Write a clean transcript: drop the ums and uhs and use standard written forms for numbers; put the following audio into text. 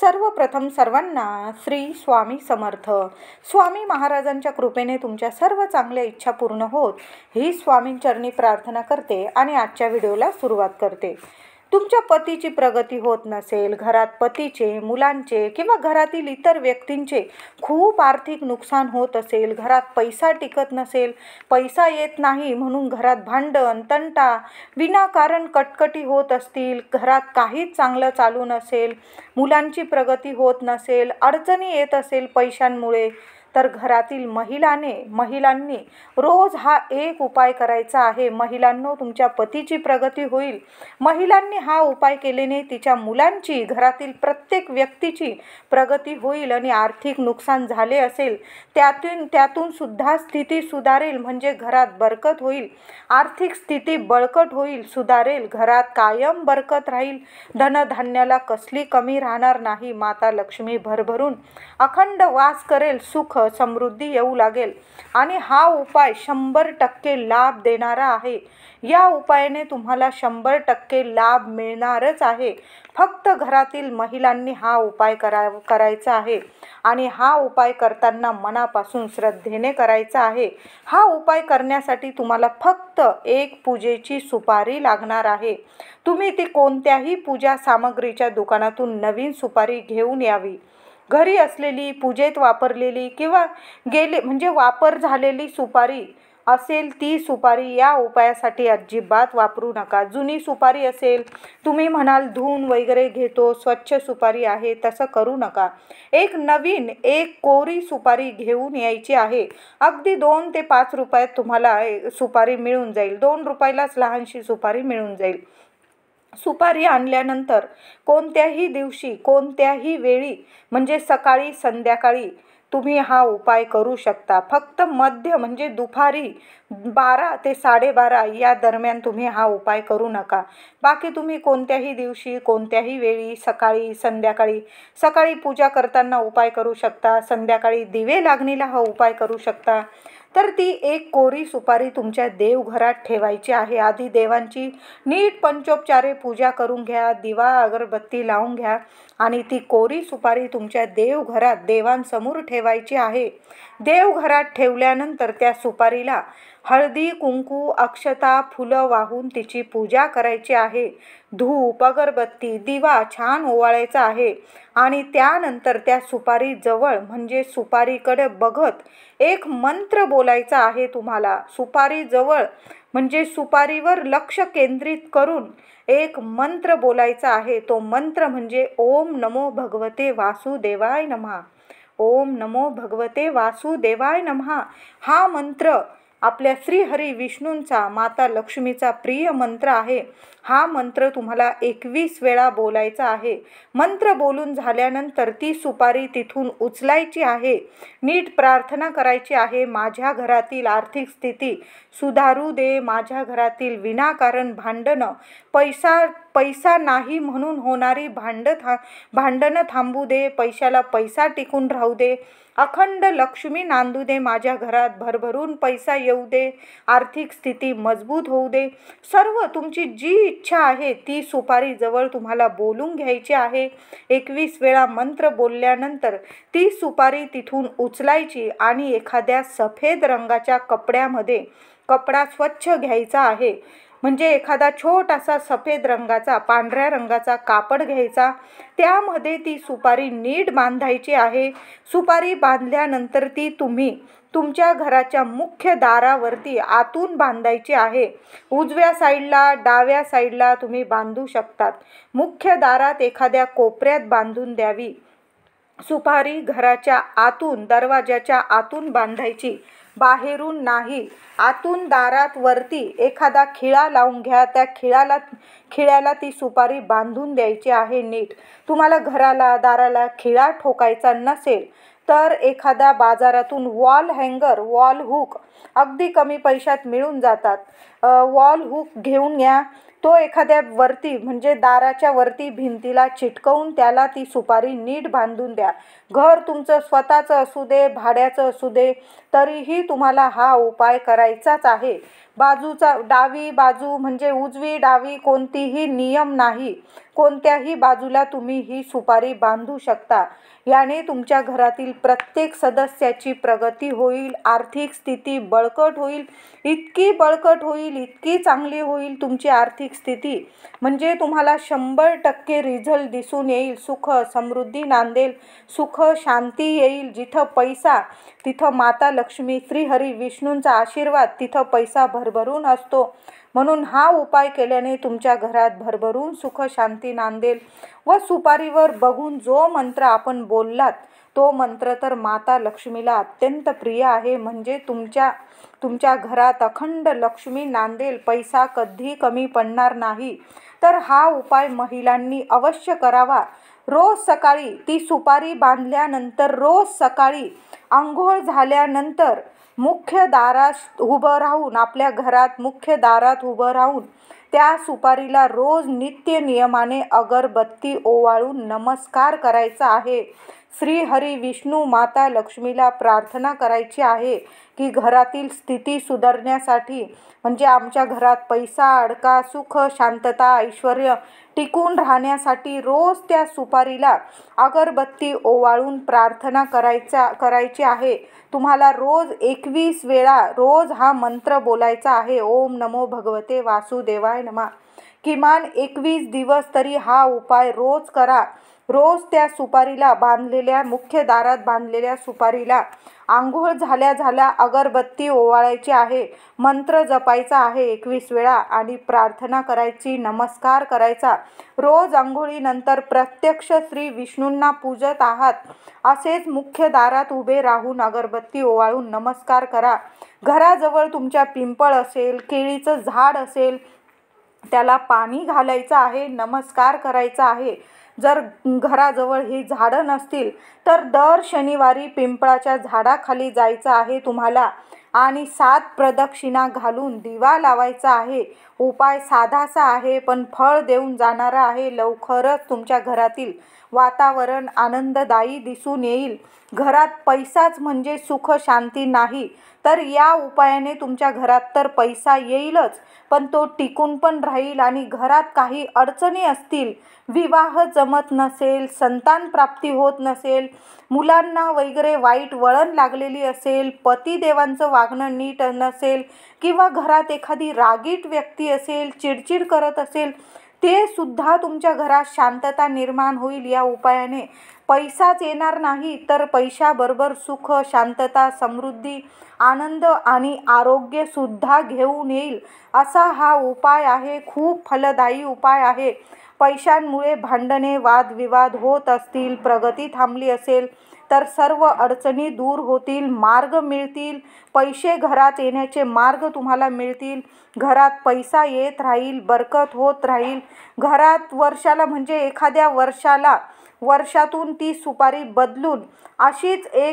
सर्वप्रथम सर्वांना श्री स्वामी समर्थ. स्वामी महाराजांच्या कृपेने तुमच्या सर्व चांगल्या इच्छा पूर्ण होत ही स्वामींचरणी प्रार्थना करते आणि आजच्या व्हिडिओला सुरुवात करते. तुमच्या पतीची प्रगती होत नसेल, घरात पतीचे, मुलांचे किंवा घरातील इतर व्यक्तींचे खूप आर्थिक नुकसान होत असेल, घरात पैसा टिकत नसेल, पैसा येत नाही म्हणून घरात भांडण, तंटा, विनाकारण कटकटी होत असतील, घरात काहीच चांगलं चालू नसेल, मुलांची प्रगती होत नसेल, अडचणी येत असेल पैशांमुळे, तर घरातील महिलांनी रोज हा एक उपाय करायचा आहे. महिलांनो, तुमच्या पतीची प्रगती होईल. महिलांनी हा उपाय केल्याने तिच्या मुलांची, घरातील प्रत्येक व्यक्तीची प्रगती होईल आणि आर्थिक नुकसान झाले असेल त्यातून सुद्धा स्थिती सुधारेल, म्हणजे घरात बरकत होईल, आर्थिक स्थिती बळकट होईल, सुधारेल, घरात कायम बरकत राहील, धनधान्याला कसली कमी राहणार नाही, माता लक्ष्मी भरभरून अखंड वास करेल, सुख समृद्धी येऊ लागेल. आणि हा उपाय 100% लाभ देणारा आहे. या उपायाने तुम्हाला 100% लाभ मिळणारच आहे. फक्त घरातील महिलांनी हा उपाय करायचा आहे आणि हा उपाय करताना मनापासून श्रद्धेने करायचा आहे. हा उपाय करण्यासाठी तुम्हाला फक्त एक पूजेची सुपारी लागणार आहे. तुम्ही ती कोणत्याही पूजा सामग्रीच्या दुकानातून नवीन सुपारी घेऊन यावी. घरी असलेली, पूजेत वापरलेली किंवा वापर झालेली सुपारी असेल ती सुपारी या उपायासाठी अजिबात वापरू नका. जुनी सुपारी असेल, तुम्ही म्हणाल धुवून वगैरे घेतो, स्वच्छ सुपारी आहे, तसं करू नका. एक कोरी सुपारी घेऊन यायची आहे. अगदी 2 ते 5 रुपयात तुम्हाला सुपारी मिळून जाईल. 2 रुपयालाच लहानशी सुपारी मिळून जाईल. सुपारी आणल्यानंतर कोणत्याही दिवशी, कोणत्याही वेळी, म्हणजे सकाळी, संध्याकाळी तुम्ही हा उपाय करू शकता. फक्त दुपारी 12 ते 12:30 या दरम्यान तुम्ही हा उपाय करू नका. बाकी तुम्ही कोणत्याही दिवशी, कोणत्याही वेळी, सकाळी, संध्याकाळी, सकाळी पूजा करताना उपाय करू शकता, संध्याकाळी दिवे लागणीला हा उपाय करू शकता. तर ती एक कोरी सुपारी तुमच्या देवघरात ठेवायची आहे. आधी देवांची नीट पंचोपचारे पूजा करून घ्या, दिवा अगरबत्ती लावून घ्या आणि ती कोरी सुपारी तुमच्या देवघरात देवांसमोर ठेवायची आहे. देवघरात ठेवल्यानंतर त्या सुपारीला हळदी, कुंकू, अक्षता, फुलं वाहून तिची पूजा करायची आहे. धूप, अगरबत्ती, दिवा छान ओवाळायचा आहे आणि त्यानंतर त्या सुपारीजवळ, म्हणजे सुपारीकडे बघत एक मंत्र बोलायचा आहे तुम्हाला. सुपारीजवळ, म्हणजे सुपारीवर लक्ष केंद्रित करून एक मंत्र बोलायचा आहे. तो मंत्र म्हणजे ओम नमो भगवते वासुदेवाय नमः. ओम नमो भगवते वासुदेवाय नमः. हा मंत्र आपल्या श्रीहरी विष्णूंचा, माता लक्ष्मीचा प्रिय मंत्र आहे. हा मंत्र तुम्हाला 21 वेळा बोलायचा आहे. मंत्र बोलून झाल्यानंतर ती सुपारी तिथून उचलायची आहे. नीट प्रार्थना करायची आहे, माझ्या घरातील आर्थिक स्थिती सुधारू दे, माझ्या घरातील विनाकारण भांडणं, पैसा नाही म्हणून होणारी भांडणं थांबू दे, पैशाला पैसा टिकून राहू दे, अखंड लक्ष्मी नांदू दे, माझ्या घरात भरभरून पैसा येऊ दे, आर्थिक स्थिती मजबूत होऊ दे. सर्व तुमची जी इच्छा आहे ती सुपारी जवळ तुम्हाला बोलून घ्यायची आहे. 21 वेळा मंत्र बोलल्यानंतर ती सुपारी तिथून उचलायची आणि एखाद्या सफेद रंगाच्या कपड्यामध्ये, कपडा स्वच्छ घ्यायचा आहे, म्हणजे एखादा छोटासा सफेद रंगाचा, पांढऱ्या रंगाचा कापड घ्यायचा, त्यामध्ये ती सुपारी नीट बांधायची आहे. सुपारी बांधल्यानंतर ती तुम्ही तुमच्या घराच्या मुख्य दारावरती आतून बांधायची आहे. उजव्या साईडला, डाव्या साईडला तुम्ही बांधू शकतात. मुख्य दारात एखाद्या कोपऱ्यात बांधून द्यावी. सुपारी घराच्या आतून, दरवाजाच्या आतून बांधायची, बाहेरून नाही. आतून दारात वरती एखादा खिळा लावून घ्या. त्या खिळ्याला ती सुपारी बांधून द्यायची आहे नीट. तुम्हाला घराला, दाराला खिळा ठोकायचा नसेल तर एखादा बाजारातून वॉल हँगर, वॉल हुक अगदी कमी पैशात मिळून जातात, वॉल हुक घेऊन घ्या. तो एखाद्या वरती, म्हणजे दाराच्या वरती भिंतीला चिटकवून त्याला ती सुपारी नीट बांधून द्या. घर तुमचं स्वतःचं असू दे, भाड्याचं असू दे, तरीही तुम्हाला हा उपाय करायचाच आहे. बाजूचा डावी बाजू म्हणजे उजवी डावी कोणतीही नियम नाही, कोणत्याही बाजूला तुम्ही ही सुपारी बांधू शकता. याने तुमच्या घरातील प्रत्येक सदस्याची प्रगती होईल, आर्थिक स्थिती बळकट होईल, इतकी बळकट होईल, इतकी चांगली होईल तुमची आर्थिक स्थिती, म्हणजे तुम्हाला 100% रिझल्ट दिसून येईल. सुख समृद्धी नांदेल, सुख शांती येईल. जिथं पैसा तिथं माता लक्ष्मी, श्रीहरी विष्णूंचा आशीर्वाद, तिथं पैसा भरभरून असतो. म्हणून हा उपाय केल्याने तुमच्या घरात भरभरून सुख शांती नांदेल. व सुपारीवर बघून जो मंत्र आपण बोललात तो मंत्र तर माता लक्ष्मीला अत्यंत प्रिय आहे. म्हणजे तुमच्या घरात अखंड लक्ष्मी नांदेल, पैसा कधी कमी पडणार नाही. तर हा उपाय महिलांनी अवश्य करावा. रोज सकाळी ती सुपारी बांधल्यानंतर, रोज सकाळी अंघोळ झाल्यानंतर मुख्य दारात उभं राहून, आपल्या घरात मुख्य दारात उभं राहून त्या सुपारीला रोज नित्य नियमाने अगरबत्ती ओवाळून नमस्कार करायचा आहे. श्री हरी विष्णू माता लक्ष्मीला प्रार्थना करायची आहे की घरातील स्थिती सुधारण्यासाठी, म्हणजे आमच्या घरात पैसा, अडका, सुख, शांतता, ऐश्वर्य टिकून राहण्यासाठी रोज त्या सुपारीला अगरबत्ती ओवाळून प्रार्थना करायची आहे. तुम्हाला रोज 21 वेळा रोज हा मंत्र बोलायचा आहे. ओम नमो भगवते वासुदेवाय नमः. किमान 21 दिवस तरी हा उपाय रोज करा. रोज त्या सुपारीला बांधलेल्या, मुख्य दारात बांधलेल्या सुपारीला आंघोळ झाल्या अगरबत्ती ओवाळायची आहे, मंत्र जपायचा आहे 21 वेळा आणि प्रार्थना करायची, नमस्कार करायचा. रोज आंघोळीनंतर प्रत्यक्ष श्री विष्णूंना पूजत आहात असेच मुख्य दारात उभे राहून अगरबत्ती ओवाळून नमस्कार करा. घराजवळ तुमच्या पिंपळ असेल, केळीचं झाड असेल, त्याला पाणी घालायचं आहे, नमस्कार करायचा आहे. जर घराजवळ ही झाडं नसतील तर दर शनिवारी पिंपळाच्या झाडाखाली जायचं आहे तुम्हाला आणि 7 प्रदक्षिणा घालून दिवा लावायचा आहे. उपाय साधासा आहे पण फळ देऊन जाणारा आहे. लवकरच तुमच्या घरातील वातावरण आनंददायी दिसून येईल. घरात पैसाच म्हणजे सुख शांती नाही, तर या उपायाने तुमच्या घरात तर पैसा येईलच, पण तो टिकून पण राहील. आणि घरात काही अडचणी असतील, विवाह जमत नसेल, संतान प्राप्ती होत नसेल, मुलांना वगैरे वाईट वळण लागलेली असेल, पतिदेवांचं वागणं नीट नसेल, किंवा घरात एखादी रागीट व्यक्ती असेल, चिडचिड करत असेल, ते सुद्धा तुमच्या घरात शांतता निर्माण होईल या उपायाने. पैसाच येणार नाही तर पैशाबरोबर सुख, शांतता, समृद्धी, आनंद आणि आरोग्य सुद्धा घेऊन येईल असा हा उपाय आहे. खूप फलदायी उपाय आहे. पैशांमुळे भांडणे, वादविवाद होत असतील, प्रगती थांबली असेल तर सर्व अडचणी दूर होतील, मार्ग मिळतील. पैसे घरात येण्याचे मार्ग तुम्हाला मिळतील. घरात पैसा येत राहील, बरकत होत राहील. घरात वर्षाला म्हणजे एखाद्या वर्षातून ती सुपारी बदलून अशीच एक